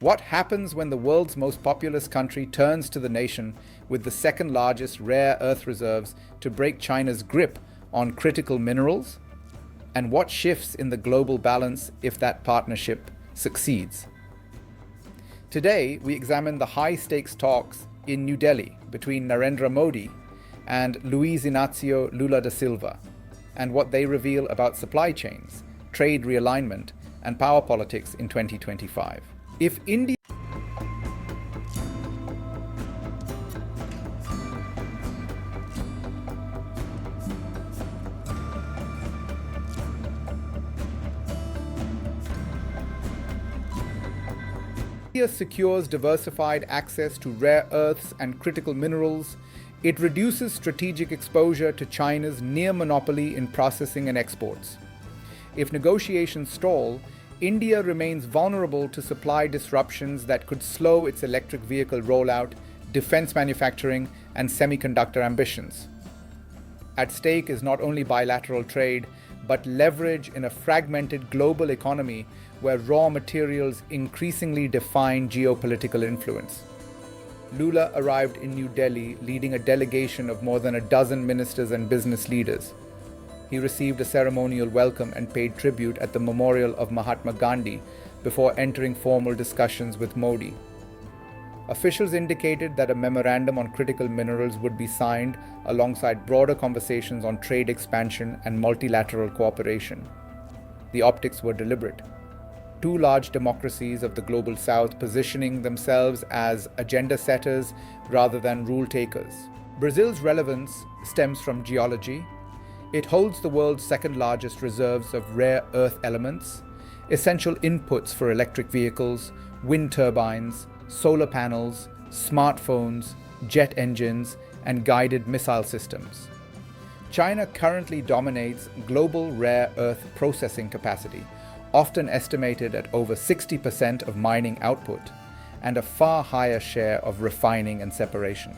What happens when the world's most populous country turns to the nation with the second largest rare earth reserves to break China's grip on critical minerals? And what shifts in the global balance if that partnership succeeds? Today, we examine the high-stakes talks in New Delhi between Narendra Modi and Luiz Inácio Lula da Silva, and what they reveal about supply chains, trade realignment, and power politics in 2025. If India secures diversified access to rare earths and critical minerals, it reduces strategic exposure to China's near monopoly in processing and exports. If negotiations stall, India remains vulnerable to supply disruptions that could slow its electric vehicle rollout, defense manufacturing, and semiconductor ambitions. At stake is not only bilateral trade, but leverage in a fragmented global economy where raw materials increasingly define geopolitical influence. Lula arrived in New Delhi leading a delegation of more than a dozen ministers and business leaders. He received a ceremonial welcome and paid tribute at the memorial of Mahatma Gandhi before entering formal discussions with Modi. Officials indicated that a memorandum on critical minerals would be signed alongside broader conversations on trade expansion and multilateral cooperation. The optics were deliberate. Two large democracies of the global south positioning themselves as agenda setters rather than rule takers. Brazil's relevance stems from geology. It holds the world's second largest reserves of rare earth elements, essential inputs for electric vehicles, wind turbines, solar panels, smartphones, jet engines, and guided missile systems. China currently dominates global rare earth processing capacity, often estimated at over 60% of mining output, and a far higher share of refining and separation.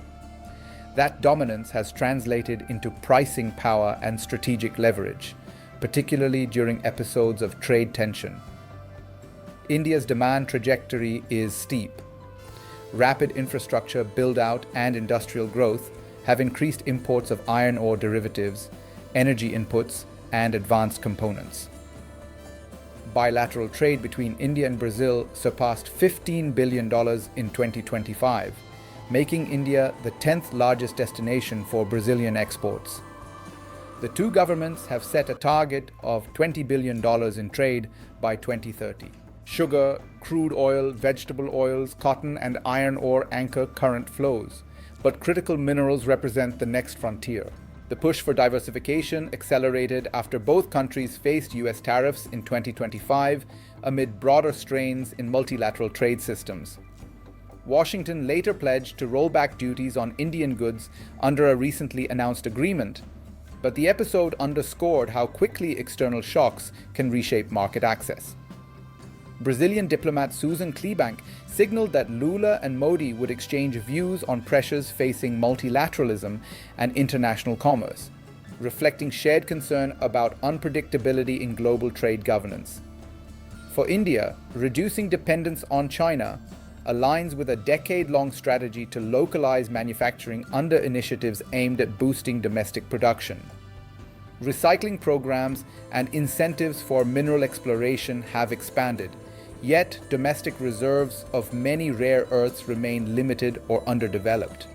That dominance has translated into pricing power and strategic leverage, particularly during episodes of trade tension. India's demand trajectory is steep. Rapid infrastructure build-out and industrial growth have increased imports of iron ore derivatives, energy inputs, and advanced components. Bilateral trade between India and Brazil surpassed $15 billion in 2025, making India the 10th largest destination for Brazilian exports. The two governments have set a target of $20 billion in trade by 2030. Sugar, crude oil, vegetable oils, cotton, and iron ore anchor current flows, but critical minerals represent the next frontier. The push for diversification accelerated after both countries faced US tariffs in 2025 amid broader strains in multilateral trade systems. Washington later pledged to roll back duties on Indian goods under a recently announced agreement, but the episode underscored how quickly external shocks can reshape market access. Brazilian diplomat Susan Klebank signaled that Lula and Modi would exchange views on pressures facing multilateralism and international commerce, reflecting shared concern about unpredictability in global trade governance. For India, reducing dependence on China aligns with a decade-long strategy to localize manufacturing under initiatives aimed at boosting domestic production. Recycling programs and incentives for mineral exploration have expanded, yet domestic reserves of many rare earths remain limited or underdeveloped.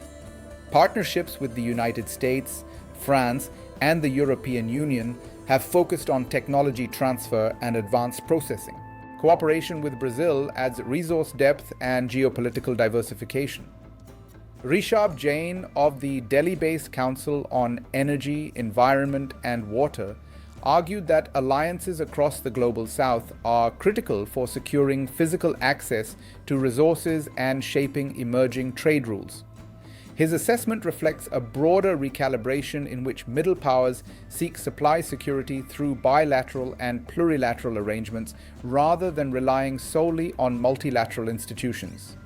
Partnerships with the United States, France, and the European Union have focused on technology transfer and advanced processing. Cooperation with Brazil adds resource depth and geopolitical diversification. Rishabh Jain of the Delhi-based Council on Energy, Environment and Water argued that alliances across the global south are critical for securing physical access to resources and shaping emerging trade rules. His assessment reflects a broader recalibration in which middle powers seek supply security through bilateral and plurilateral arrangements rather than relying solely on multilateral institutions.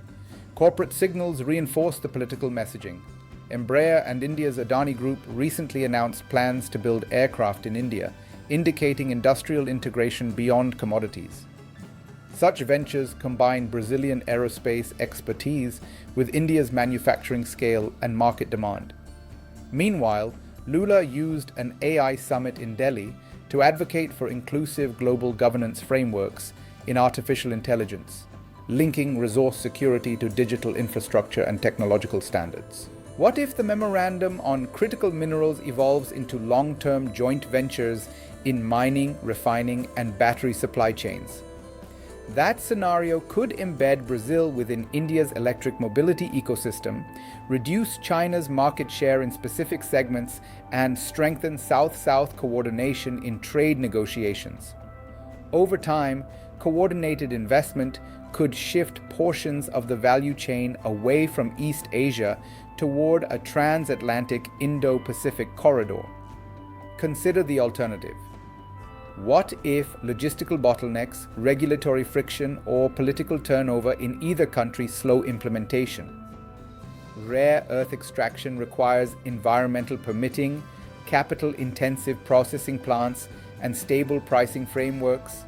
Corporate signals reinforce the political messaging. Embraer and India's Adani Group recently announced plans to build aircraft in India, indicating industrial integration beyond commodities. Such ventures combine Brazilian aerospace expertise with India's manufacturing scale and market demand. Meanwhile, Lula used an AI summit in Delhi to advocate for inclusive global governance frameworks in artificial intelligence, linking resource security to digital infrastructure and technological standards. What if the memorandum on critical minerals evolves into long-term joint ventures in mining, refining, and battery supply chains? That scenario could embed Brazil within India's electric mobility ecosystem, reduce China's market share in specific segments, and strengthen South-South coordination in trade negotiations. Over time, coordinated investment could shift portions of the value chain away from East Asia toward a transatlantic Indo-Pacific corridor. Consider the alternative. What if logistical bottlenecks, regulatory friction, or political turnover in either country slow implementation? Rare earth extraction requires environmental permitting, capital-intensive processing plants, and stable pricing frameworks.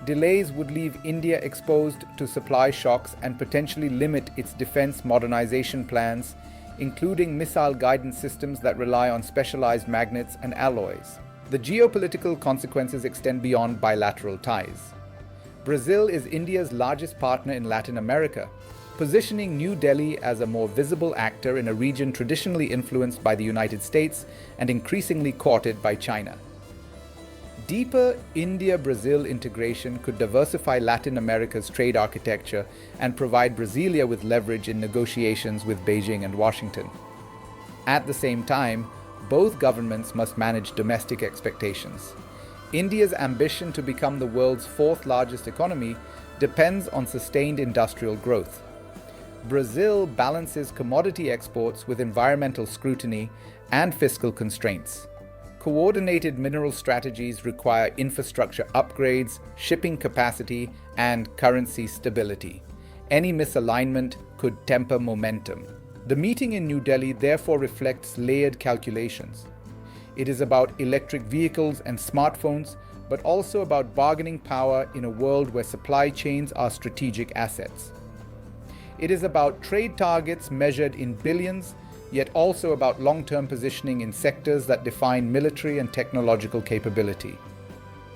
Delays would leave India exposed to supply shocks and potentially limit its defense modernization plans, including missile guidance systems that rely on specialized magnets and alloys. The geopolitical consequences extend beyond bilateral ties. Brazil is India's largest partner in Latin America, positioning New Delhi as a more visible actor in a region traditionally influenced by the United States and increasingly courted by China. Deeper India-Brazil integration could diversify Latin America's trade architecture and provide Brasilia with leverage in negotiations with Beijing and Washington. At the same time, both governments must manage domestic expectations. India's ambition to become the world's fourth largest economy depends on sustained industrial growth. Brazil balances commodity exports with environmental scrutiny and fiscal constraints. Coordinated mineral strategies require infrastructure upgrades, shipping capacity, and currency stability. Any misalignment could temper momentum. The meeting in New Delhi therefore reflects layered calculations. It is about electric vehicles and smartphones, but also about bargaining power in a world where supply chains are strategic assets. It is about trade targets measured in billions, yet also about long-term positioning in sectors that define military and technological capability.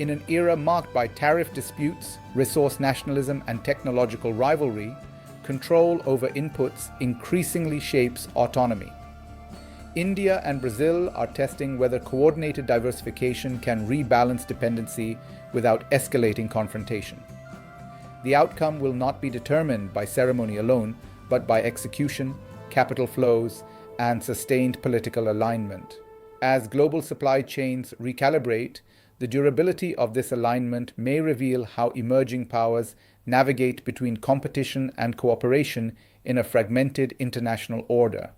In an era marked by tariff disputes, resource nationalism, and technological rivalry, control over inputs increasingly shapes autonomy. India and Brazil are testing whether coordinated diversification can rebalance dependency without escalating confrontation. The outcome will not be determined by ceremony alone, but by execution, capital flows, and sustained political alignment. As global supply chains recalibrate, the durability of this alignment may reveal how emerging powers navigate between competition and cooperation in a fragmented international order.